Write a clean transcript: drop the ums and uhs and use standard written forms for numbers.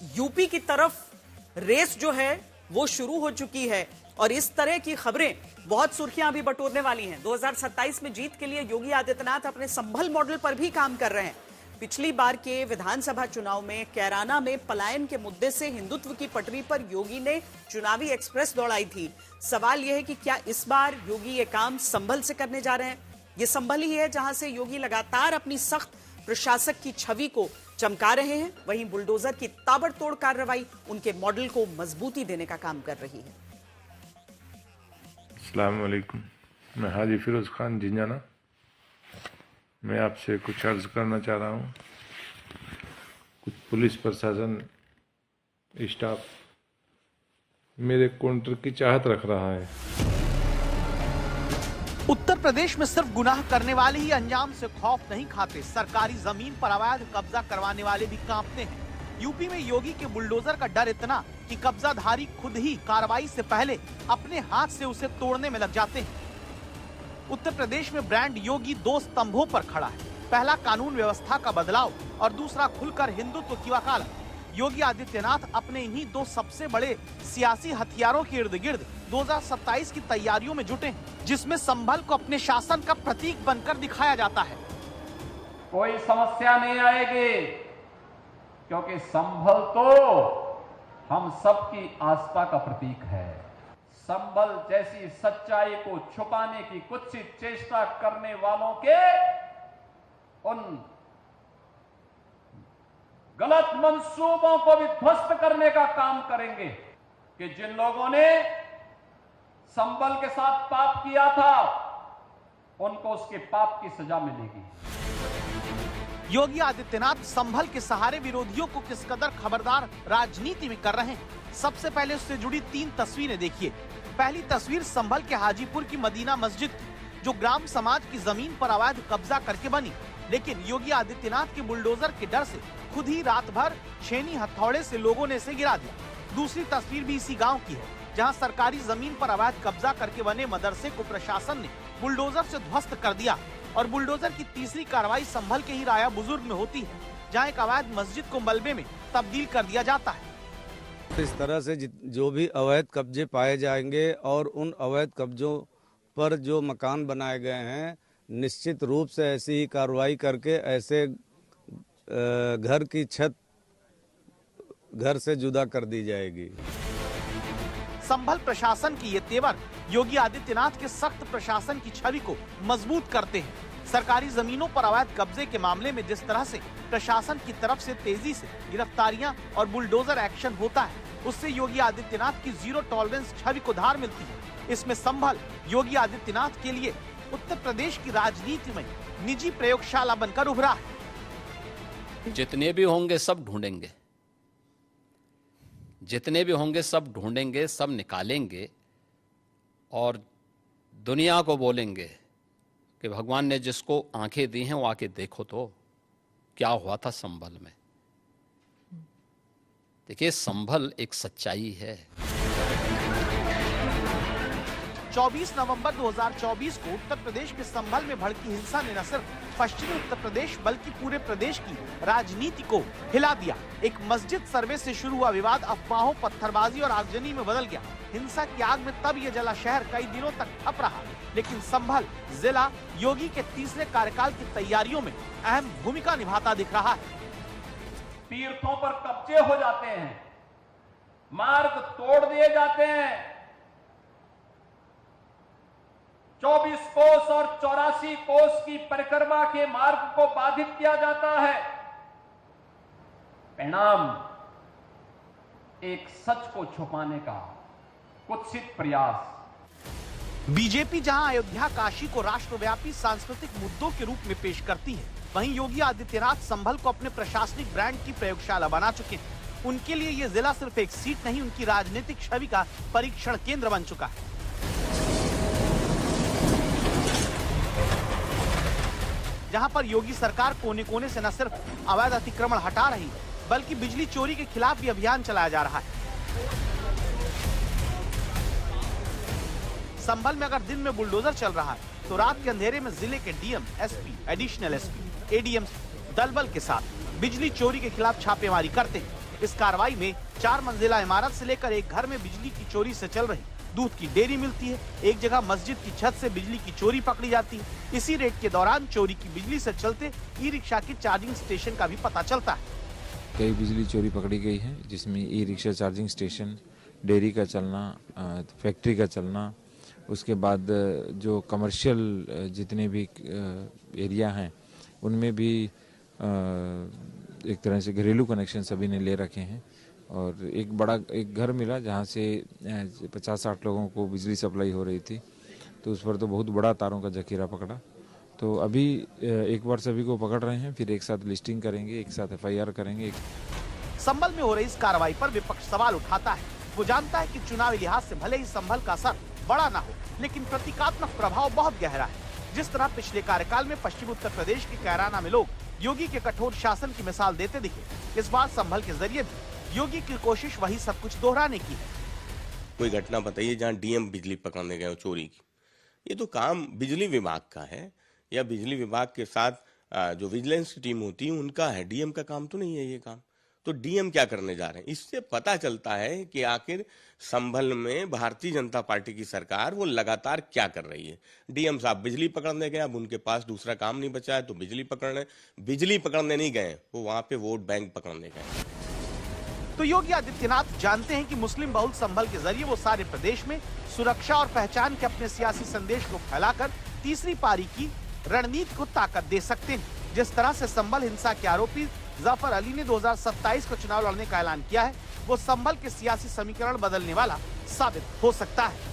UP की तरफ race जो है वो शुरू हो चुकी है और इस तरह की खबरें बहुत सुर्खियां अभी बटोरने वाली हैं। 2027 में जीत के लिए योगी आदित्यनाथ अपने संभल मॉडल पर भी काम कर रहे हैं। पिछली बार के विधानसभा चुनाव में कैराना में पलायन के मुद्दे से हिंदुत्व की पटरी पर योगी ने चुनावी एक्सप्रेस दौड़ाई थी। सवाल यह है कि क्या इस बार योगी ये काम संभल से करने जा रहे हैं? ये संभल ही है जहां से योगी लगातार अपनी सख्त प्रशासक की छवि को चमका रहे हैं। वहीं बुलडोजर की ताबड़तोड़ कार्रवाई उनके मॉडल को मजबूती देने का काम कर रही है। अस्सलाम वालेकुम, मैं हाजी फिरोज खान जिंजाना। मैं आपसे कुछ अर्ज करना चाह रहा हूँ। कुछ पुलिस प्रशासन स्टाफ मेरे काउंटर की चाहत रख रहा है। उत्तर प्रदेश में सिर्फ गुनाह करने वाले ही अंजाम से खौफ नहीं खाते, सरकारी जमीन पर अवैध कब्जा करवाने वाले भी कांपते हैं। यूपी में योगी के बुलडोजर का डर इतना कि कब्जाधारी खुद ही कार्रवाई से पहले अपने हाथ से उसे तोड़ने में लग जाते हैं। उत्तर प्रदेश में ब्रांड योगी दो स्तंभों पर खड़ा है। पहला कानून व्यवस्था का बदलाव और दूसरा खुलकर हिंदुत्व की वकालत। योगी आदित्यनाथ अपने इन्हीं दो सबसे बड़े सियासी हथियारों के इर्द गिर्द 2027 की तैयारियों में जुटे हैं, जिसमें संभल को अपने शासन का प्रतीक बनकर दिखाया जाता है। कोई समस्या नहीं आएगी, क्योंकि संभल तो हम सबकी आस्था का प्रतीक है। संभल जैसी सच्चाई को छुपाने की कुत्सित चेष्टा करने वालों के उन गलत मंसूबों को भी ध्वस्त करने का काम करेंगे कि जिन लोगों ने संभल के साथ पाप किया था उनको उसके पाप की सजा मिलेगी। योगी आदित्यनाथ संभल के सहारे विरोधियों को किस कदर खबरदार राजनीति में कर रहे हैं। सबसे पहले उससे जुड़ी 3 तस्वीरें देखिए। पहली तस्वीर संभल के हाजीपुर की मदीना मस्जिद की, जो ग्राम समाज की जमीन पर अवैध कब्जा करके बनी, लेकिन योगी आदित्यनाथ के बुलडोजर के डर से खुद ही रात भर छेनी हथौड़े से लोगों ने इसे गिरा दिया। दूसरी तस्वीर भी इसी गाँव की है, जहाँ सरकारी जमीन पर अवैध कब्जा करके बने मदरसे को प्रशासन ने बुलडोजर से ध्वस्त कर दिया। और बुलडोजर की तीसरी कार्रवाई संभल के ही राया बुजुर्ग में होती है, जहां एक अवैध मस्जिद को मलबे में तब्दील कर दिया जाता है। इस तरह से जो भी अवैध कब्जे पाए जाएंगे और उन अवैध कब्जों पर जो मकान बनाए गए हैं, निश्चित रूप से ऐसी ही कार्रवाई करके ऐसे घर की छत घर से जुदा कर दी जाएगी। संभल प्रशासन की ये तेवर योगी आदित्यनाथ के सख्त प्रशासन की छवि को मजबूत करते हैं। सरकारी जमीनों पर अवैध कब्जे के मामले में जिस तरह से प्रशासन की तरफ से तेजी से गिरफ्तारियां और बुलडोजर एक्शन होता है, उससे योगी आदित्यनाथ की जीरो टॉलरेंस छवि को धार मिलती है। इसमें संभल योगी आदित्यनाथ के लिए उत्तर प्रदेश की राजनीति में निजी प्रयोगशाला बनकर उभरा है। जितने भी होंगे सब ढूंढेंगे, जितने भी होंगे सब ढूंढेंगे, सब निकालेंगे और दुनिया को बोलेंगे कि भगवान ने जिसको आंखें दी हैं वो आके देखो तो क्या हुआ था संभल में। देखिए, संभल एक सच्चाई है। 24 नवंबर 2024 को उत्तर प्रदेश के संभल में भड़की हिंसा ने न सिर्फ पश्चिमी उत्तर प्रदेश बल्कि पूरे प्रदेश की राजनीति को हिला दिया। एक मस्जिद सर्वे से शुरू हुआ विवाद अफवाहों, पत्थरबाजी और आगजनी में बदल गया। हिंसा की आग में तब ये जला शहर कई दिनों तक ठप रहा, लेकिन संभल जिला योगी के तीसरे कार्यकाल की तैयारियों में अहम भूमिका निभाता दिख रहा है। तीर्थों पर कब्जे हो जाते हैं, मार्ग तोड़ दिए जाते हैं। 24 कोस और 84 कोस की परिक्रमा के मार्ग को बाधित किया जाता है। परिणाम एक सच को छुपाने का कुत्सित प्रयास। बीजेपी जहां अयोध्या काशी को राष्ट्रव्यापी सांस्कृतिक मुद्दों के रूप में पेश करती है, वहीं योगी आदित्यनाथ संभल को अपने प्रशासनिक ब्रांड की प्रयोगशाला बना चुके हैं। उनके लिए ये जिला सिर्फ एक सीट नहीं, उनकी राजनीतिक छवि का परीक्षण केंद्र बन चुका है। जहां पर योगी सरकार कोने कोने से न सिर्फ अवैध अतिक्रमण हटा रही है, बल्कि बिजली चोरी के खिलाफ भी अभियान चलाया जा रहा है। संभल में अगर दिन में बुलडोजर चल रहा है, तो रात के अंधेरे में जिले के DM, SP, additional SP, ADM दल बल के साथ बिजली चोरी के खिलाफ छापेमारी करते हैं। इस कार्रवाई में 4 मंजिला इमारत से लेकर एक घर में बिजली की चोरी से चल रही दूध की डेयरी मिलती है। एक जगह मस्जिद की छत से बिजली की चोरी पकड़ी जाती है। इसी रेड के दौरान चोरी की बिजली से चलते ई रिक्शा की चार्जिंग स्टेशन का भी पता चलता है। कई बिजली चोरी पकड़ी गई है, जिसमें e rickshaw charging station, dairy का चलना, फैक्ट्री का चलना, उसके बाद जो कमर्शियल जितने भी एरिया हैं उनमें भी एक तरह से घरेलू कनेक्शन सभी ने ले रखे हैं। और एक घर मिला जहां से 50-60 लोगों को बिजली सप्लाई हो रही थी, तो उस पर तो बहुत बड़ा तारों का जखीरा पकड़ा। तो अभी एक बार सभी को पकड़ रहे हैं, फिर एक साथ लिस्टिंग करेंगे, एक साथ FIR करेंगे। संभल में हो रही इस कार्रवाई पर विपक्ष सवाल उठाता है। वो जानता है कि चुनावी लिहाज से भले ही संभल का असर बड़ा ना हो, लेकिन प्रतीकात्मक प्रभाव बहुत गहरा है। जिस तरह पिछले कार्यकाल में पश्चिम उत्तर प्रदेश के कैराना में लोग योगी के कठोर शासन की मिसाल देते दिखे, इस बार संभल के जरिए भी योगी की कोशिश वही सब कुछ दोहराने की है। कोई घटना बताइए जहां DM बिजली पकड़ने गए हो चोरी की। ये तो काम बिजली विभाग का है, या बिजली विभाग के साथ जो विजिलेंस की टीम होती है उनका है। DM का काम तो नहीं है ये काम। तो DM क्या करने जा रहे हैं? इससे पता चलता है कि आखिर संभल में भारतीय जनता पार्टी की सरकार वो लगातार क्या कर रही है। DM साहब बिजली पकड़ने गए, अब उनके पास दूसरा काम नहीं बचा है तो बिजली पकड़ने नहीं गए, वो वहां पे वोट बैंक पकड़ने गए। तो योगी आदित्यनाथ जानते हैं कि मुस्लिम बहुल संभल के जरिए वो सारे प्रदेश में सुरक्षा और पहचान के अपने सियासी संदेश को फैलाकर तीसरी पारी की रणनीति को ताकत दे सकते हैं। जिस तरह से संभल हिंसा के आरोपी जफर अली ने 2027 का चुनाव लड़ने का ऐलान किया है, वो संभल के सियासी समीकरण बदलने वाला साबित हो सकता है।